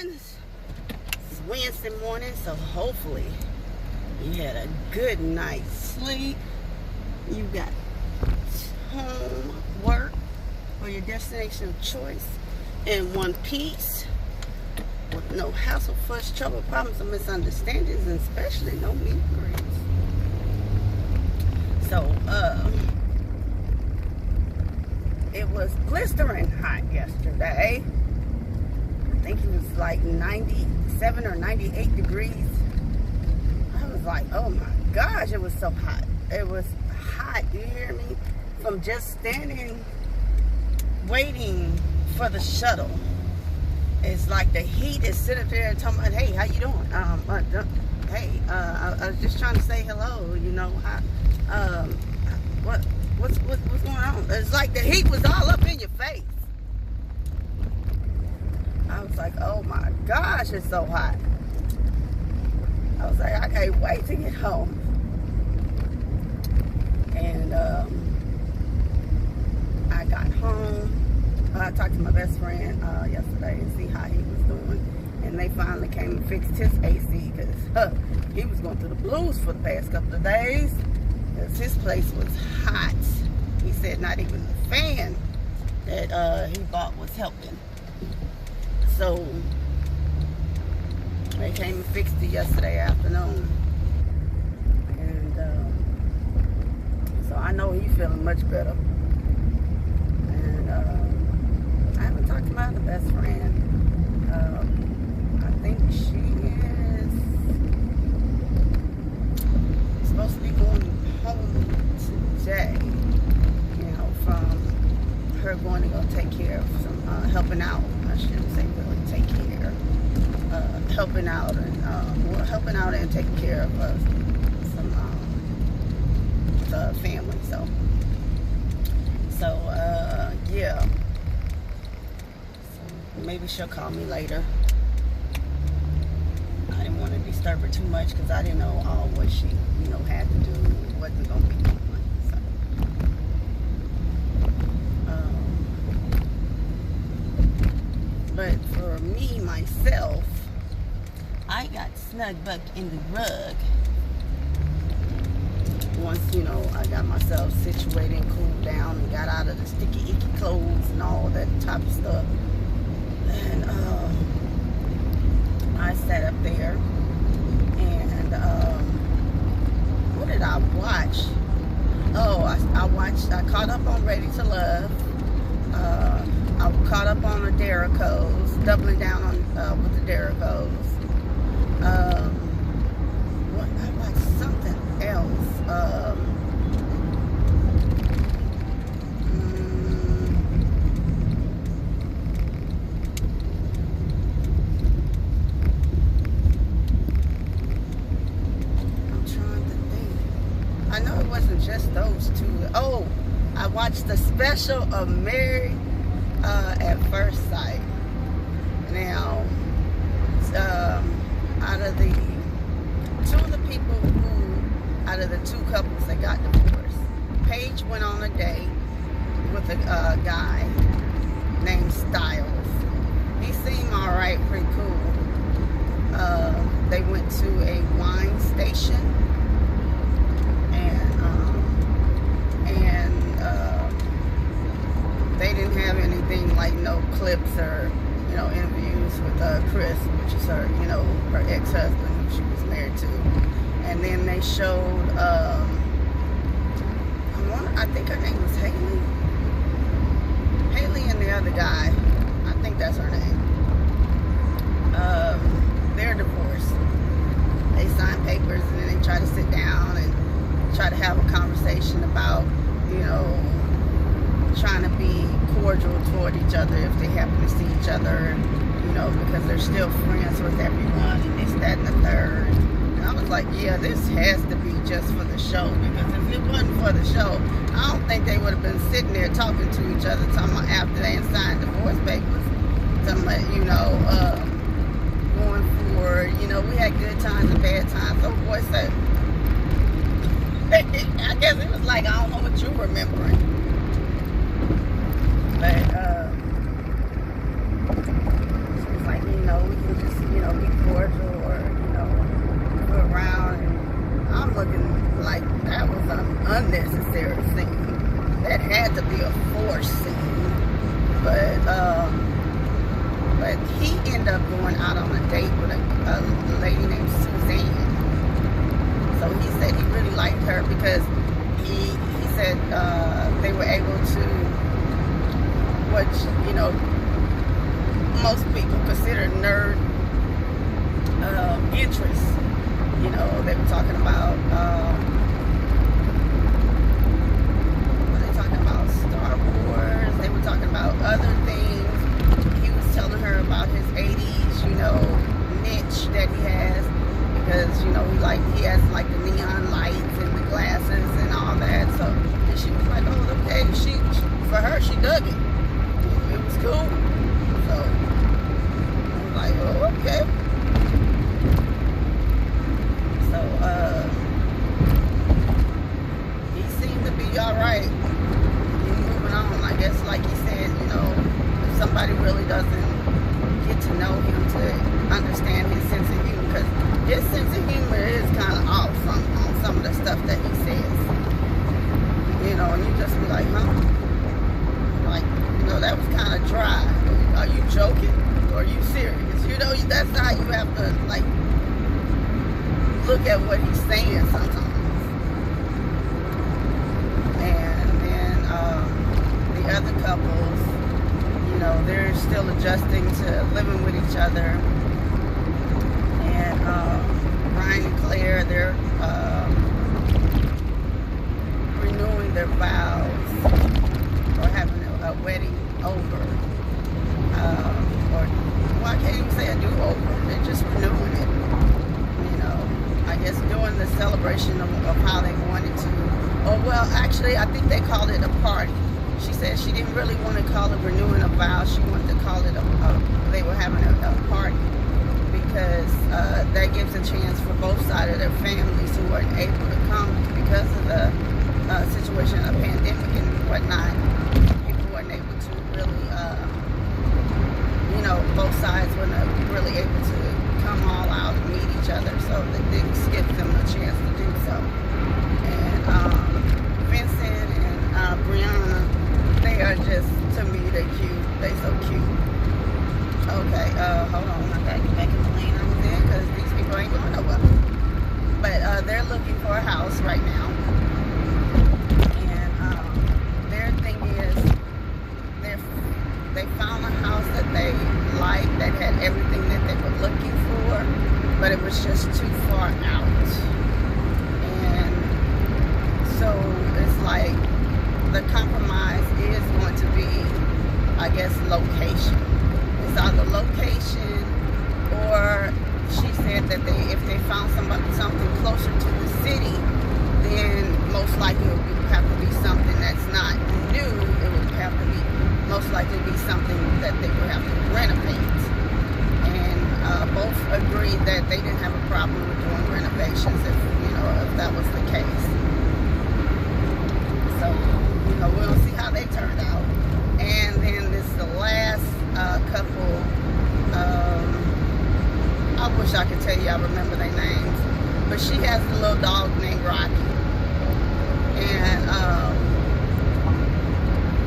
everyone. It's Wednesday morning, so hopefully you had a good night's sleep. You got home, work, or your destination of choice in one piece, with no hassle, fuss, trouble, problems, or misunderstandings, and especially no meat and grease. So, it was blistering hot yesterday. I think it was like 97 or 98 degrees. I was like, oh my gosh, it was so hot. It was hot, you hear me? From just standing, waiting for the shuttle. It's like the heat is sitting there and talking about, hey, how you doing? Hey, I was just trying to say hello, you know, what's going on? It's like the heat was all up in your face. I was like, oh my gosh, it's so hot. I was like, I can't wait to get home. And I got home. I talked to my best friend yesterday and see how he was doing. And they finally came and fixed his AC because he was going through the blues for the past couple of days. Because his place was hot. He said not even the fan that he bought was helping. So they came and fixed it yesterday afternoon. And so I know he's feeling much better. And I haven't talked to my other best friend. I think she is supposed to be going home today, you know, from her going to go take care of some helping out. I shouldn't say really take care, helping out and helping out and taking care of some the family. So yeah. So maybe she'll call me later. I didn't want to disturb her too much because I didn't know all what she, you know, had to do, wasn't gonna be doing. So, but for me myself, I got snug bucked in the rug. Once, you know, I got myself situated and cooled down and got out of the sticky, icky clothes and all that type of stuff. And I sat up there and what did I watch? Oh, I caught up on Ready to Love. I caught up on the Derricos, doubling down on with the Derricos. I watched something else. I know it wasn't just those two. Oh, I watched the special of Married at First Sight. Now, out of the two couples that got divorced, Paige went on a date with a guy named Styles. He seemed alright, pretty cool. They went to a wine station. They didn't have anything like no clips or, you know, interviews with Chris, which is her, you know, her ex-husband who she was married to. And then they showed, I think her name was Haley. Haley and the other guy, I think that's her name. They're divorced. They signed papers and then they try to sit down and try to have a conversation about, you know, trying to be cordial toward each other if they happen to see each other, you know, because they're still friends with everyone and this, that, and the third. And I was like, yeah, this has to be just for the show, because if it wasn't for the show, I don't think they would have been sitting there talking to each other, talking about after they had signed divorce papers, talking about, you know, going for, you know, we had good times and bad times. So boy said, I guess it was like, I don't know what you're remembering. But she was like, you know, we can going out on a date with a lady named Suzanne. So he said he really liked her because he said they were able to, what, you know, most people consider nerd interests. You know, they were talking about, Star Wars. They were talking about other things. He was telling her about his 80s, you know, niche that he has, because, you know, he has like the neon lights and the glasses and all that. So, and she was like, oh, okay. For her, she dug it. It was cool. So I was like, oh, okay. So he seemed to be all right. I guess, like he said, you know, if somebody really doesn't get to know him to understand his sense of humor, because his sense of humor is kind of off on some of the stuff that he says. You know, and you just be like, huh? Like, you know, that was kind of dry. Are you joking? Or are you serious? You know, that's how you have to, like, look at what he's saying sometimes. Other couples, you know, they're still adjusting to living with each other. And Ryan and Claire, they're renewing their vows, or having a wedding over, or, well, I can't even say a do-over. They're just renewing it. You know, I guess doing the celebration of how they wanted to. Oh, well, actually, I think they called it a party. She said she didn't really want to call it renewing a vow. She wanted to call it they were having a party, because that gives a chance for both sides of their families who weren't able to come because of the situation of the pandemic and whatnot. People weren't able to really, you know, both sides weren't really able to come all out and meet each other, so they didn't skip them a chance to do so. And Vincent and Brianna, they are just, to me, they're cute. They so cute. Okay, hold on. I gotta get back in the lane I was in, because these people ain't going nowhere. But they're looking for a house right now. And their thing is, they found a house that they liked, that had everything that they were looking for, but it was just too far out. And so it's like, the compromise is going to be, I guess, location. It's either location, or she said that if they found something closer to the city, then most likely it would have to be something that's not new. It would have to be most likely be something that they would have to renovate. And both agreed that they didn't have a problem with doing renovations if that was the case. So, you know, we'll see how they turned out. And then this is the last couple. I wish I could tell you I remember their names, but she has a little dog named Rocky, and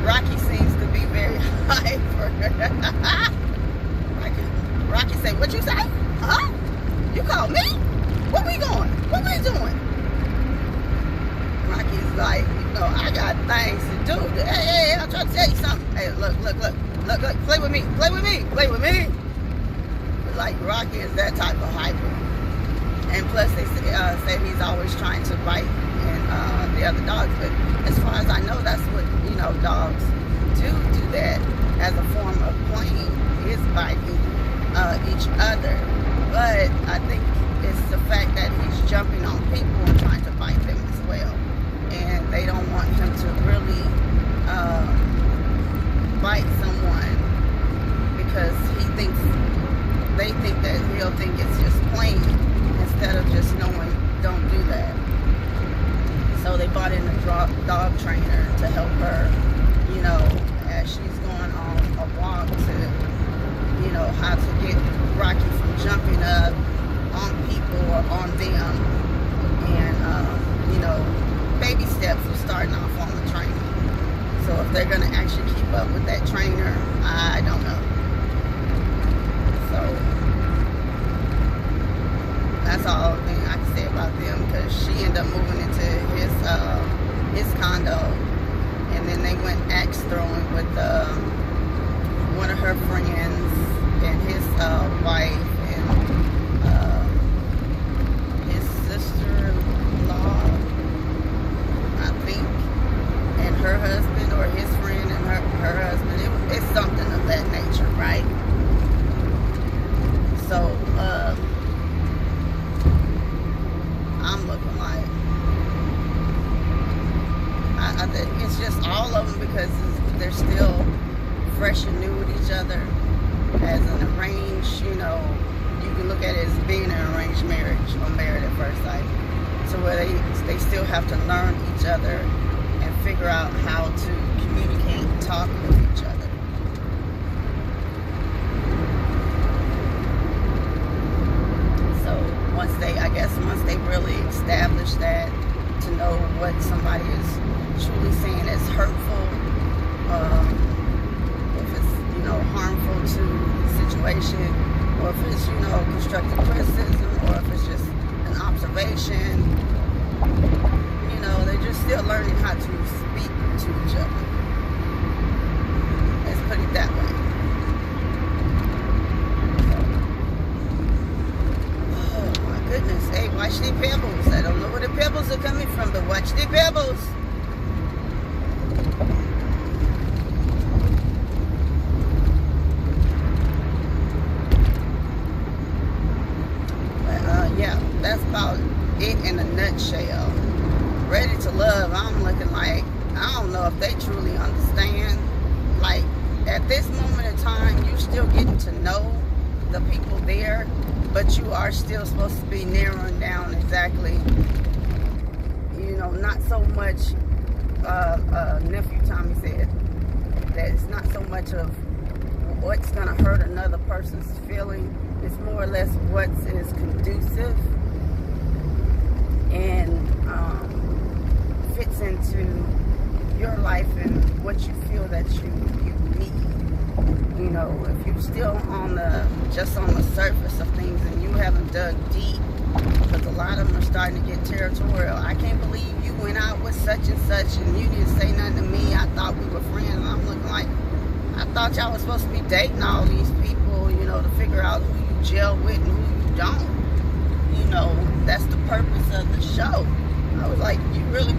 Rocky seems to be very hyper. Rocky say, "What you say? Huh? You called me? What we going? What we doing?" Rocky's like, I got things to do. Hey, I'm trying to tell you something. Hey, look, play with me. Like, Rocky is that type of hyper. And plus, they say he's always trying to bite the other dogs. But as far as I know, that's what, dogs do that as a form of playing, is biting each other. But I think it's the fact that he's jumping on people and trying to bite them as well. And they don't want him to really bite someone, because they think that he'll think it's just playing, instead of just knowing, don't do that. So they brought in a dog trainer to help her, as she's going on a walk, to how to get Rocky from jumping up on people or on them, and baby steps of starting off on the trainer. So if they're going to actually keep up with that trainer, I don't know. So went axe throwing with one of her friends and his wife and his sister-in-law, I think, and her husband, or his friend and her husband. It's something of that nature, right? So I'm looking like, I think it's just all of them, because they're still fresh and new with each other. As an arranged, you can look at it as being an arranged marriage or married at first sight. So where they still have to learn each other and figure out how to communicate and talk with each other. Once they really establish that, to know what somebody is truly saying is hurtful, if it's, harmful to the situation, or if it's, constructive criticism, or if it's just an observation, they're just still learning how to speak to each other. Let's put it that way. Goodness, hey, watch the pebbles. I don't know where the pebbles are coming from, but watch the pebbles. Yeah, that's about it in a nutshell. Ready to Love, I'm looking like, I don't know if they truly understand. Like, at this moment in time, you're still getting to know the people there, but you are still supposed to be narrowing down exactly, not so much, nephew Tommy said, that it's not so much of what's going to hurt another person's feeling. It's more or less what is conducive and fits into your life and what you feel that you need. If you're still just on the surface of things and you haven't dug deep, because a lot of them are starting to get territorial. I can't believe you went out with such and such and you didn't say nothing to me. I thought we were friends. And I'm looking like, I thought y'all was supposed to be dating all these people, to figure out who you gel with and who you don't. That's the purpose of the show. I was like, you really,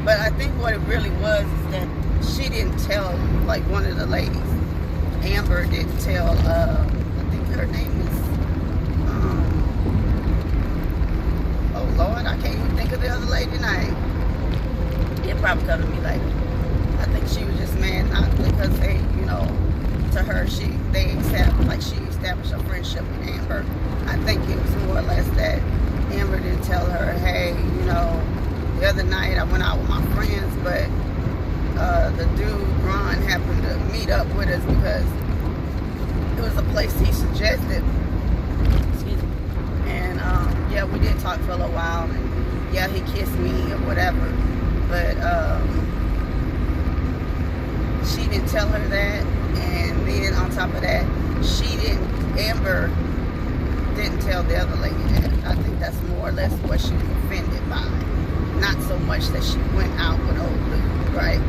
but I think what it really was is that she didn't tell, like, one of the ladies. Amber didn't tell, I think her name is, oh Lord, I can't even think of the other lady's name. It probably come to me later. I think she was just mad, not because they, to her, she established a friendship with Amber. I think it was more or less that Amber didn't tell her, hey, the other night I went out with my friends, but the dude, Ron, happened to meet up with us because it was a place he suggested. Excuse me. And, yeah, we did talk for a little while, and, yeah, he kissed me or whatever. But she didn't tell her that, and then on top of that, Amber didn't tell the other lady that. I think that's more or less what she was offended by. Not so much that she went out with old dude, right?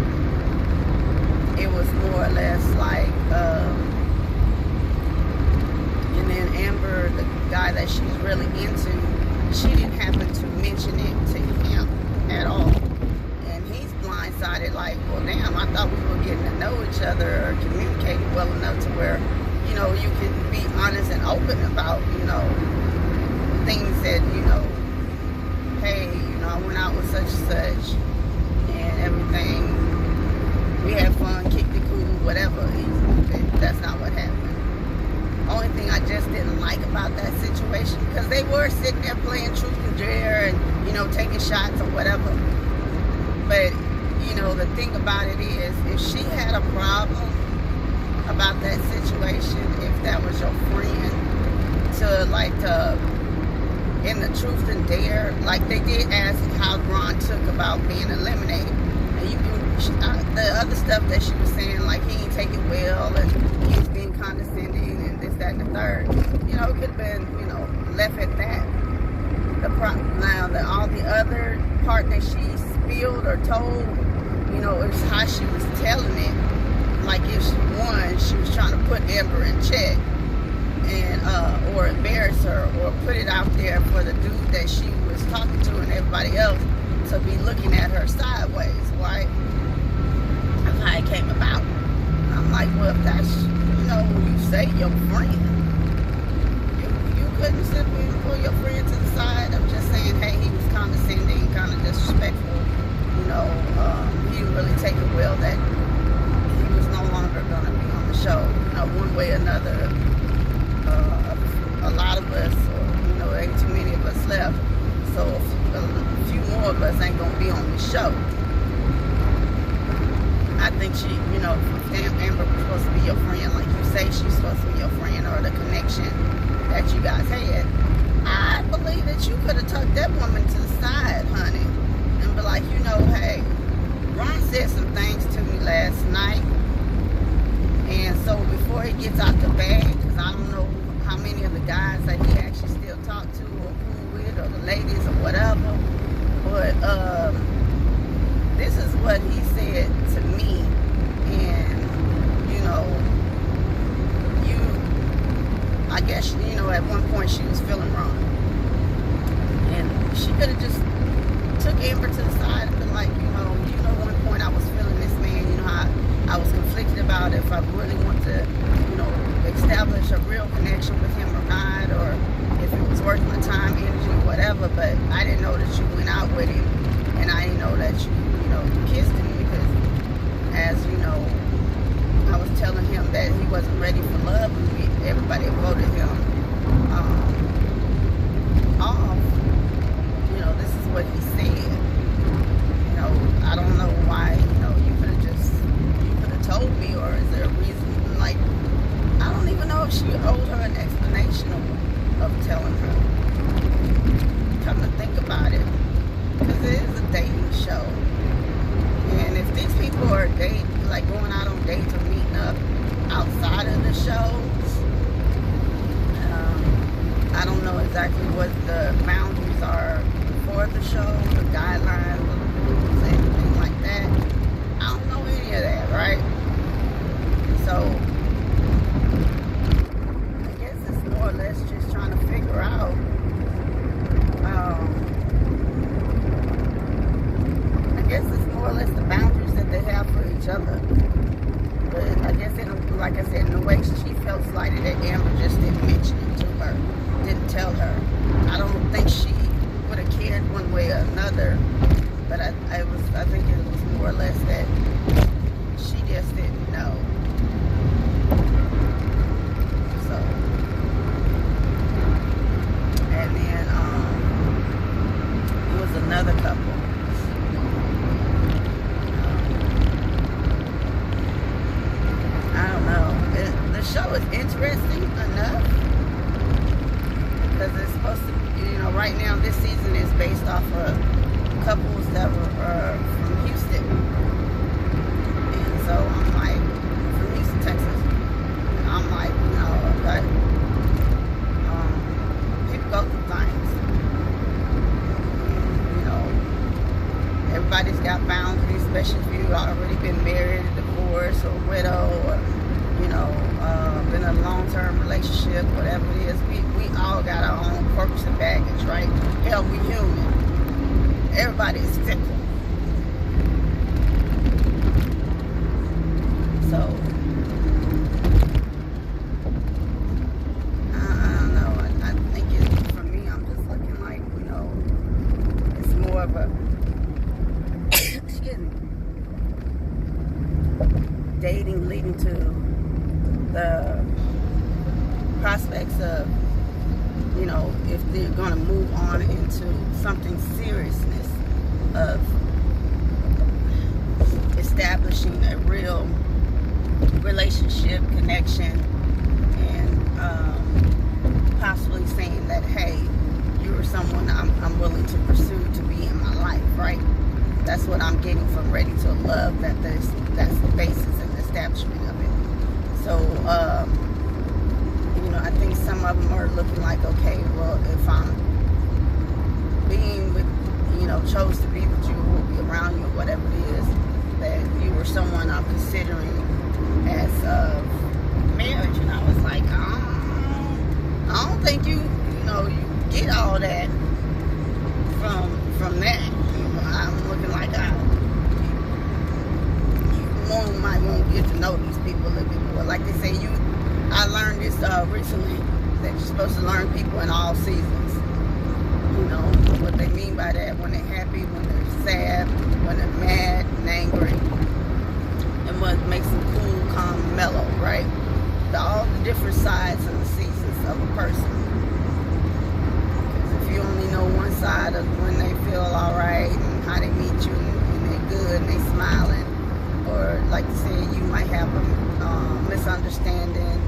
It was more or less like, and then Amber, the guy that she's really into, she didn't happen to mention it to him at all. And he's blindsided like, well, damn, I thought we were getting to know each other or communicating well enough to where, you can be honest and open about, things that, hey, I went out with such and such and everything. We had fun, kicked it cool, whatever. That's not what happened. Only thing I just didn't like about that situation, because they were sitting there playing truth and dare and, taking shots or whatever. But, the thing about it is, if she had a problem about that situation, if that was your friend, in the truth and dare, like they did ask how Ron took about being eliminated. And the other stuff that she was saying, like he ain't take it well, and he was being condescending, and this, that, and the third. It could have been, left at that. Now, all the other part that she spilled or told, you know, it's how she was telling it. Like if she won, she was trying to put Amber in check, and or embarrass her, or put it out there for the dude that she was talking to and everybody else to be looking at her sideways, right? That's how it came about. I'm like, well, if that's, you know, you say your friend, you couldn't simply pull your friend to the side. I'm just saying, hey, he was condescending, kind of disrespectful. You know, he didn't really take it well that he was no longer going to be on the show. You know, one way or another, a lot of us, or, you know, ain't too many of us left. So a few more of us ain't going to be on the show. I think she, you know, Amber was supposed to be your friend, like you say she's supposed to be your friend, or the connection that you guys had. I believe that you could have tucked that woman to the side, honey, and be like, you know, hey, Ron said some things to me last night, and so before he gets out the bag, because I don't know how many of the guys that he actually still talk to or cool with, or the ladies or whatever, but this is what he said to me, and you know, I guess, you know, at one point she was feeling wrong, and she could have just took Amber to the side and been like, you know, one point I was feeling this man, you know, I was conflicted about if I really want to, you know, establish a real connection with him or not, or if it was worth my time, energy, or whatever, but I didn't know that you went out with him, and I didn't know that you know, kissed him, because, as you know, I was telling him that he wasn't ready for love, and everybody voted him off. You know, this is what he said. You know, I don't know why, you know, you could have told me, or is there a reason, like, I don't even know if she owed her an explanation of telling her. Come to think about it, because it is a dating show. And if these people are dating, like going out on dates or meeting up outside of the show, I don't know exactly what the boundaries are for the show, the guidelines, the rules, anything like that. I don't know any of that, right? So I guess it's more or less just trying to figure out the boundaries that they have for each other. But I guess, like I said, in a way she felt slighted that Amber just didn't mention it to her, didn't tell her. I don't think she would have cared one way or another, but I think it was more or less that she just didn't know. So, and then it was another couple. Show is interesting enough, because it's supposed to, you know, right now this season is based off of couples that were from Houston, and so I'm like, from Houston, Texas, and I'm like, you know, okay, people go through things, and, you know, everybody's got boundaries, especially if you've already been married, divorced, or widow, or, you know, been in a long-term relationship, whatever it is, we all got our own quirks and baggage, right? Hell, we human. Everybody is fickle. So, I don't know. I think it's, for me, I'm just looking like, you know, it's more of a, excuse me, dating leading to the prospects of, you know, if they're going to move on into something seriousness of establishing a real relationship, connection, and possibly saying that, hey, you're someone I'm willing to pursue to be in my life, right? That's what I'm getting from Ready to Love, that's the basis and the establishment of it. So, you know, I think some of them are looking like, okay, well, if I'm being with, you know, chose to be with you, or be around you, or whatever it is, that someone I'm considering as marriage. And I was like, I don't think you get all that from that. I'm looking like you might want to get to know these people a little bit more. Like they say, I learned this recently, that you're supposed to learn people in all seasons. What they mean by that, when they're happy, when they're sad, when they're mad and angry, and what makes them cool, calm, mellow, right? All the different sides and the seasons of a person. Because if you only know one side of when they feel alright and how they meet you and they're good and they smiling, or like you said, you might have a misunderstanding,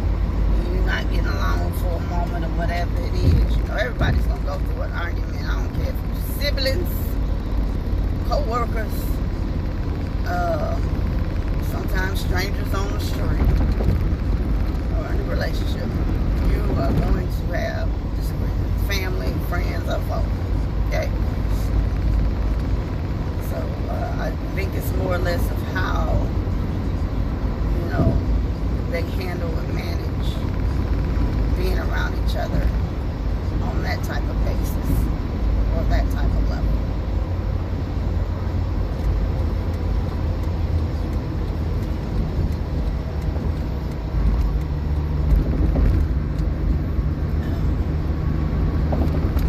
you're not getting along for a moment or whatever it is. Everybody's gonna go through an argument. I don't care if you're siblings, co-workers, sometimes strangers on the street, or in a relationship. You are going to have disagreements. Family, friends, or folks. Okay? So I think it's more or less of how they handle and manage being around each other on that type of basis or that type of level.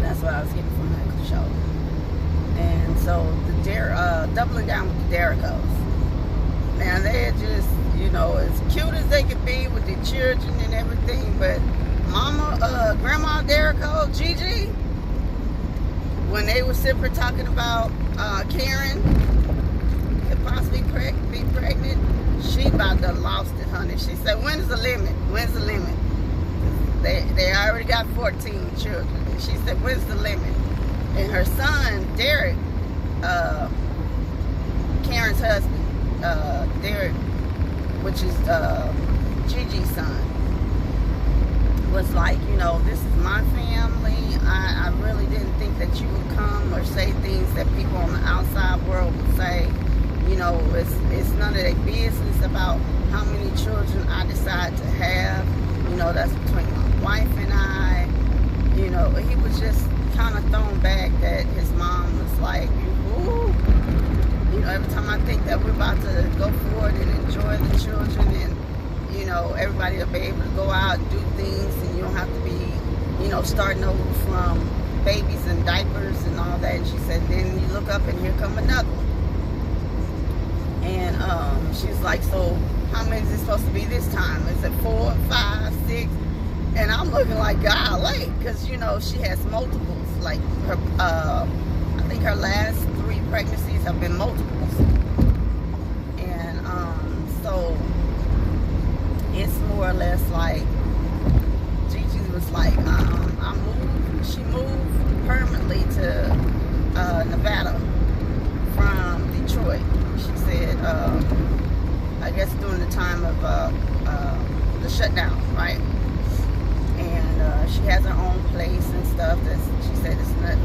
That's what I was getting from that show. And so doubling down with the Derricos. Now they're just, as cute as they can be with their children and everything, but Grandma Derrico, Gigi, when they were separate talking about Karen could possibly be pregnant, she about to lost it, honey. She said, when's the limit? When's the limit? They already got 14 children. And she said, when's the limit? And her son, Derek, Karen's husband, Derek, which is Gigi's son, was like, this is my family. I really didn't think that you would come or say things that people on the outside world would say. It's none of their business about how many children I decide to have. That's between my wife and I. He was just kind of thrown back that his mom was like, ooh. Every time I think that we're about to go forward and enjoy the children and, everybody will be able to go out and do things and you don't have to be, starting over from babies and diapers and all that. And she said, then you look up and here come another one. And she's like, so how many is it supposed to be this time? Is it 4, 5, 6? And I'm looking like, golly, because, she has multiples. Like, her, I think her last 3 pregnancies have been multiples. And so it's more or less like Gigi was like, she moved permanently to Nevada from Detroit. She said, I guess during the time of the shutdown, right? And she has her own place and stuff. That she said it's not,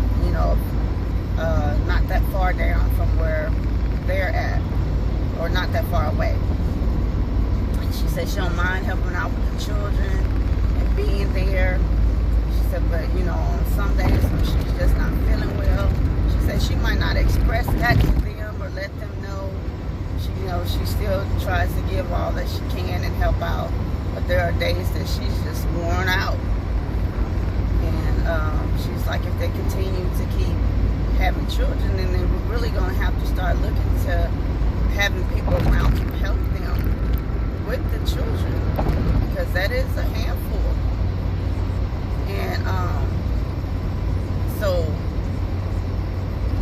not that far down from where they're at, or not that far away. And she said she don't mind helping out with the children and being there. She said, but on some days when she's just not feeling well, she said she might not express that to them or let them know. She still tries to give all that she can and help out, but there are days that she's just worn out. And she's like, if they continue to keep having children, then they're really going to have to start looking to having people around to help them with the children, because that is a handful. And so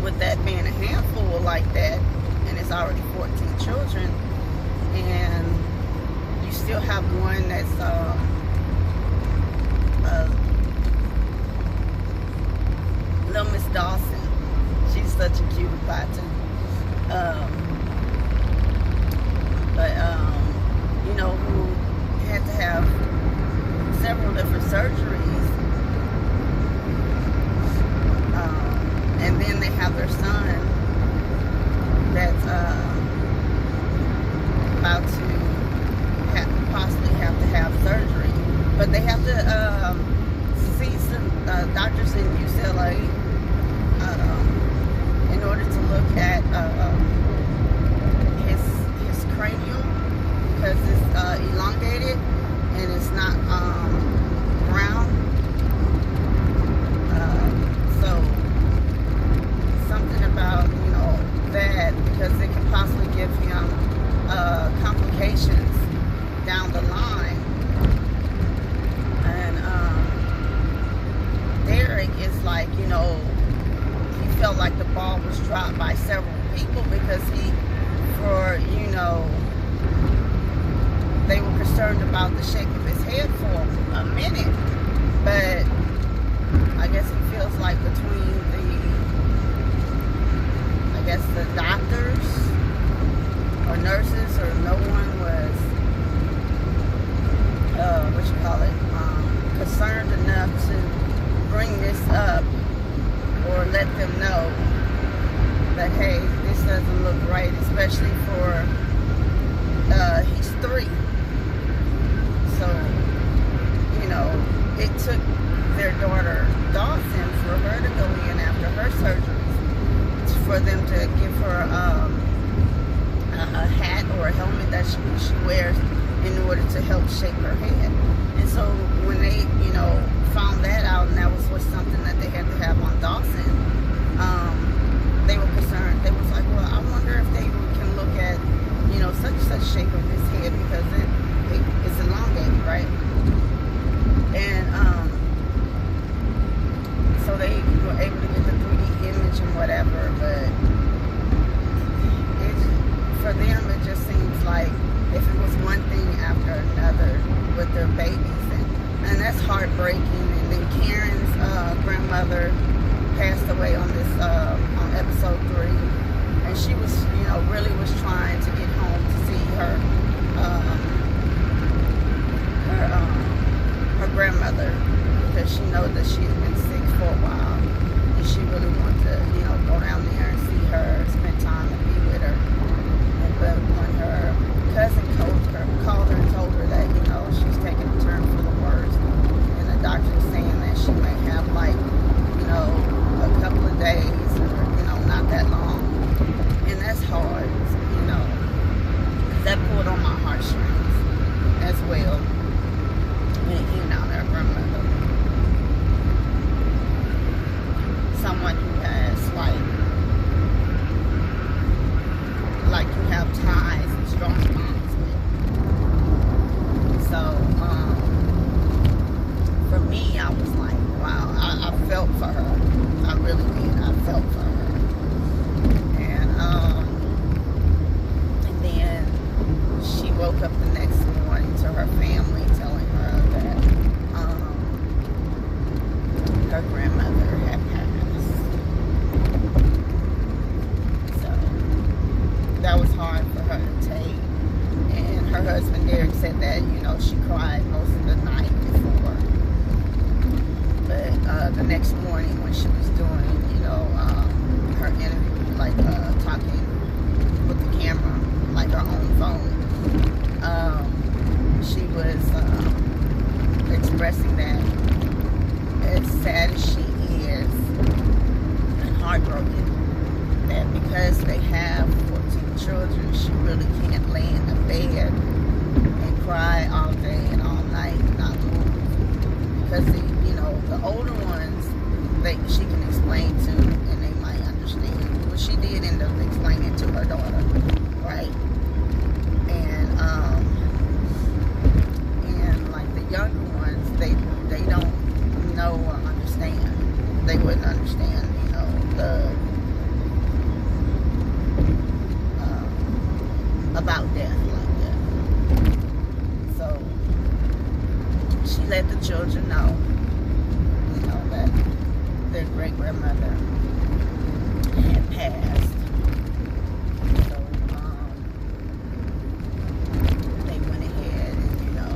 with that being a handful like that, and it's already 14 children, and you still have one that's little Miss Dawson. She's such a cutie pie too. Who had to have several different surgeries, and then they have their son that's have to see some doctors in UCLA in order to look at his cranial, because it's elongated and it's not round. So something about, you know, that, because it could possibly give him complications down the line. And Derek is like, you know, he felt like the ball was dropped by several people, because you know, they were concerned about the shape of his head for a minute, but I guess he feels like between the doctors or nurses or no one was concerned enough to bring this up or let them know that, hey, this doesn't look right, especially for he's 3. So, you know, it took their daughter Dawson for her to go in after her surgeries, for them to give her a hat or a helmet that she wears in order to help shape her head. And so when they, you know, found that out, and that was something that they had to have on Dawson, they were concerned. They was like, well, I wonder if they can look at, you know, such shape of his head, because it's elongated, right? And so they were able to get the 3D image and whatever, but for them it just seems like if it was one thing after another with their babies, and that's heartbreaking. And then Karen's grandmother passed away on this on episode 3, and she was, you know, really was trying to get home to see her grandmother, because she knows that she had been sick for a while, and she really wanted to, you know, go down there and see her, spend time and be with her. But when her cousin called her and told her that, you know, she's taking a turn for the worse, and the doctor was saying that she may have, like, you know, a couple of days, or, you know, not that long. And that's hard, you know, because that pulled on my heartstrings as well. You know, their grandmother, someone who has like you have ties and strong bonds with. So for me, I was like, wow, I felt for her. I really did. I felt for her. And then she woke up the next morning to her family telling her that her grandmother had passed. So that was hard for her to take. And her husband Derek said that, you know, she cried most of the night before. But the next morning when she was doing, you know, her interview, like talking with the camera, like her own phone, she was expressing that, as sad as she is and heartbroken, that because they have 14 children, she really can't lay in the bed and cry all day and all night and not move. Because, you know, the older ones, she can explain to, and they might understand. But she did end up explaining to her daughter, right? And like the younger ones, they don't know or understand. They wouldn't understand, you know, about death like that. So she let the children know, you know, that their great grandmother had passed. So they went ahead and, you know,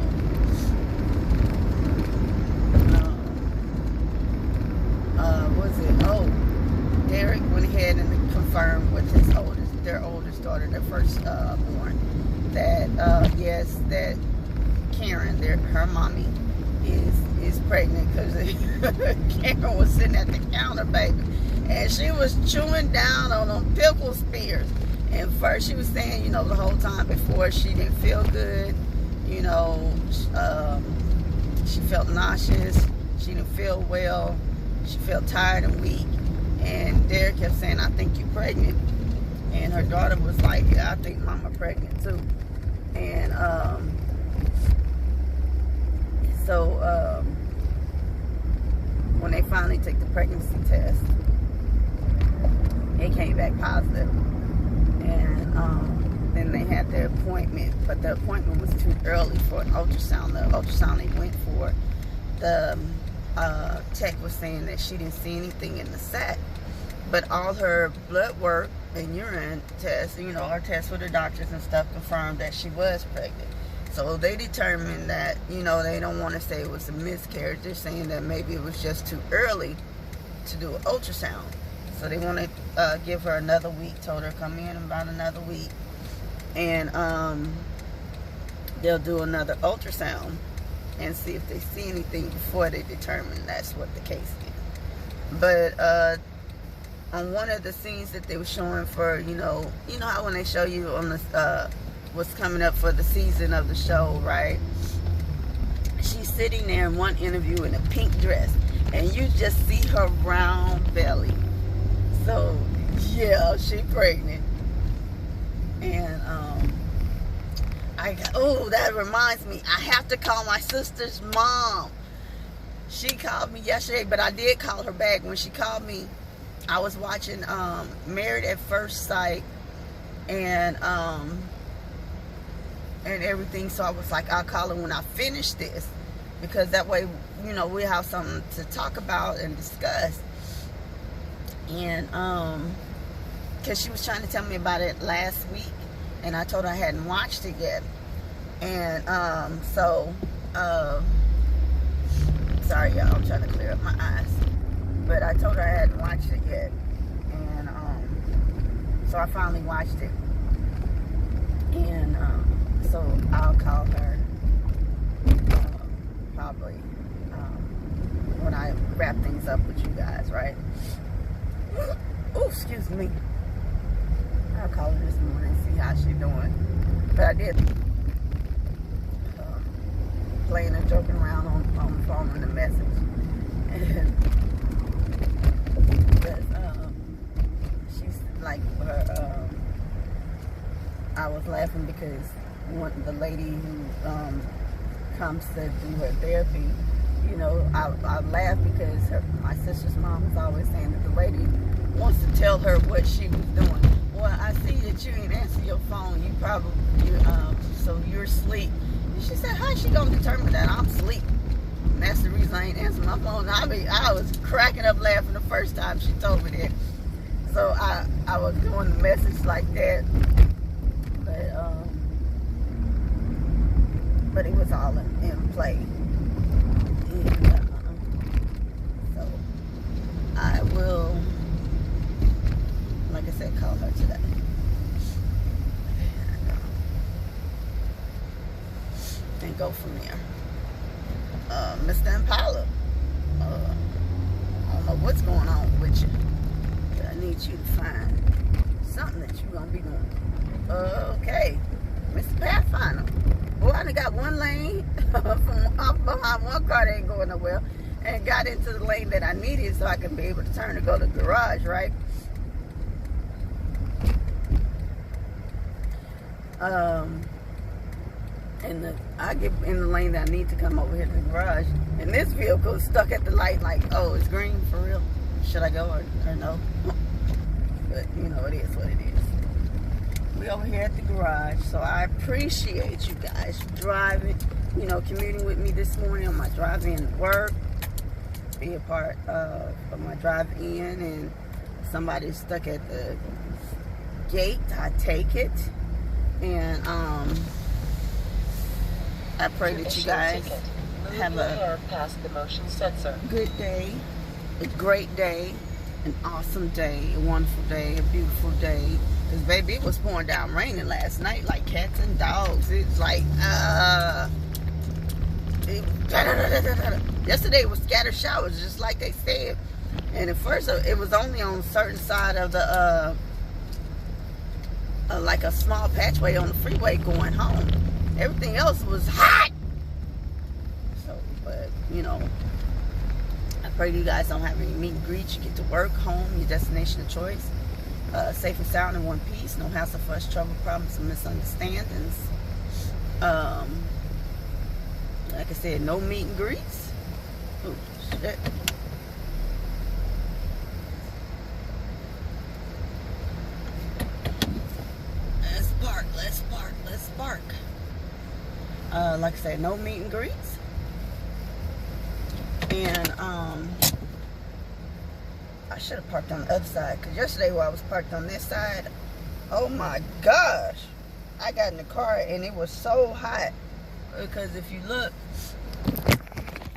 Derek went ahead and confirmed with their oldest daughter, their first born, that yes, that Karen, her mommy, is pregnant because Karen was sitting at the counter, baby. And she was chewing down on them pickle spears. And first she was saying, you know, the whole time before she didn't feel good. You know, she felt nauseous. She didn't feel well. She felt tired and weak. And Derek kept saying, I think you're pregnant. And her daughter was like, yeah, I think Mama pregnant too. And so when they finally took the pregnancy test, it came back positive. And then they had their appointment, but the appointment was too early for an ultrasound. The ultrasound they went for, the tech was saying that she didn't see anything in the sac, but all her blood work and urine tests, you know, our tests with the doctors and stuff, confirmed that she was pregnant. So they determined that, you know, they don't want to say it was a miscarriage. They're saying that maybe it was just too early to do an ultrasound. So they want to give her another week, told her come in about another week. And they'll do another ultrasound and see if they see anything before they determine that's what the case is. But on one of the scenes that they were showing for, you know how when they show you on the what's coming up for the season of the show, right? She's sitting there in one interview in a pink dress, and you just see her round belly. So yeah, she pregnant. And that reminds me, I have to call my sister's mom. She called me yesterday, but I did call her back. When she called me, I was watching Married at First Sight and everything, so I was like, I'll call her when I finish this, because that way, you know, we have something to talk about and discuss. And because she was trying to tell me about it last week, and I told her I hadn't watched it yet. And sorry y'all, I'm trying to clear up my eyes, but I told her I hadn't watched it yet. And so I finally watched it, and so I'll call her probably when I wrap things up with you guys, right? Oh, excuse me. I'll call her this morning and see how she's doing. But I did playing and joking around on the phone in the message. And she's like, I was laughing because the lady who comes to do her therapy, you know, I laugh because my sister's mom was always saying that the lady wants to tell her what she was doing. Well, I see that you didn't answer your phone. So you're asleep. And she said, how's she gonna determine that I'm asleep? And that's the reason I ain't answering my phone. I was cracking up laughing the first time she told me that. So I was doing the message like that. But it was all in play. And, so I will, like I said, call her today. And go from there. Mr. Impala, I don't know what's going on with you, but I need you to find something that you're going to be doing. Okay. Mr. Pathfinder. Boy, I done got one lane from behind one car that ain't going nowhere, and got into the lane that I needed so I can be able to turn to go to the garage, right? I get in the lane that I need to come over here to the garage, and this vehicle is stuck at the light like, oh, it's green for real? Should I go or no? But, you know, it is what it is. We over here at the garage, so I appreciate you guys driving, you know, commuting with me this morning on my drive in to work, be a part of my drive in, and somebody's stuck at the gate. I take it, and I pray that you guys have a good day, a great day, an awesome day, a wonderful day, a beautiful day. Because, baby, it was pouring down raining last night like cats and dogs. It's like, Yesterday it was scattered showers, just like they said. And at first it was only on a certain side of the like a small patchway on the freeway going home. Everything else was hot. So, but you know, I pray you guys don't have any meet and greets. You get to work, home, your destination of choice, safe and sound in one piece. No hassle, fuss, trouble, problems, and misunderstandings. Like I said, no meet and greets. Oh shit. Let's park. Like I said, no meet and greets. And I should have parked on the other side, because yesterday while I was parked on this side, oh my gosh, I got in the car and it was so hot. Because if you look,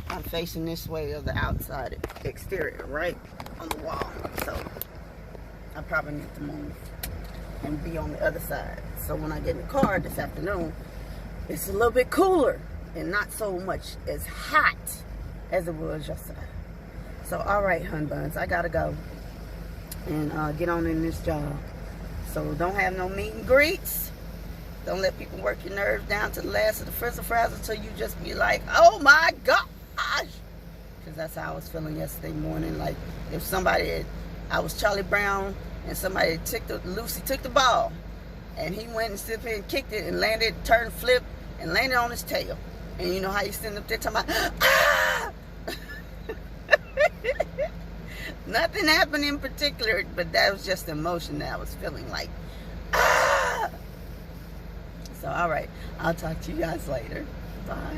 I'm facing this way of the outside exterior, right on the wall. So I probably need to move and be on the other side. So when I get in the car this afternoon, it's a little bit cooler and not so much as hot as it was yesterday. So all right, hun buns, I gotta go and get on in this job. So don't have no meet and greets. Don't let people work your nerves down to the last of the frizzle frazzle until you just be like, oh my gosh. Because that's how I was feeling yesterday morning. Like if somebody I was Charlie Brown and somebody Lucy took the ball and he went and stood there and kicked it and landed, turned, flipped, and landed on his tail. And you know how you stand up there talking about, ah! Nothing happened in particular, but that was just the emotion that I was feeling, like, ah! So, all right, I'll talk to you guys later. Bye.